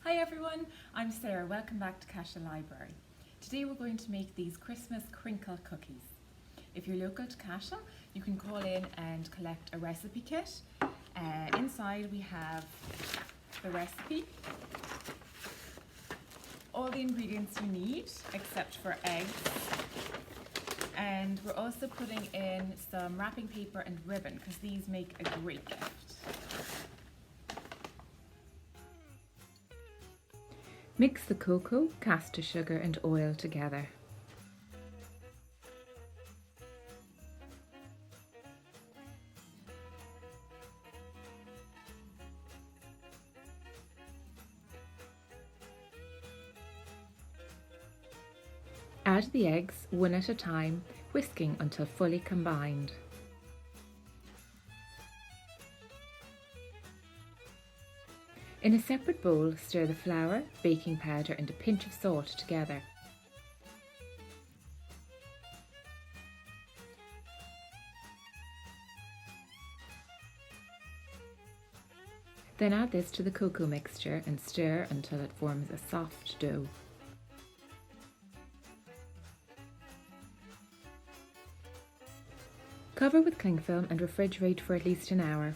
Hi everyone, I'm Sarah. Welcome back to Cashel Library. Today we're going to make these Christmas Crackle Cookies. If you're local to Cashel, you can call in and collect a recipe kit. Inside we have the recipe, all the ingredients you need except for eggs, and we're also putting in some wrapping paper and ribbon because these make a great gift. Mix the cocoa, caster sugar and oil together. Add the eggs one at a time, whisking until fully combined. In a separate bowl, stir the flour, baking powder and a pinch of salt together. Then add this to the cocoa mixture and stir until it forms a soft dough. Cover with cling film and refrigerate for at least an hour.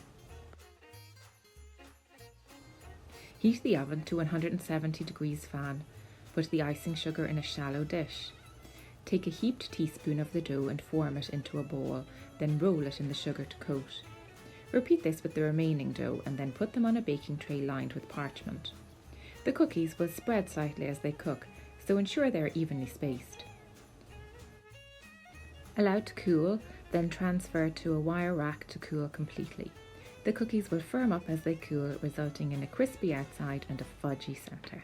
Heat the oven to 170 degrees fan. Put the icing sugar in a shallow dish. Take a heaped teaspoon of the dough and form it into a ball, then roll it in the sugar to coat. Repeat this with the remaining dough and then put them on a baking tray lined with parchment. The cookies will spread slightly as they cook, so ensure they are evenly spaced. Allow to cool, then transfer to a wire rack to cool completely. The cookies will firm up as they cool, resulting in a crispy outside and a fudgy centre.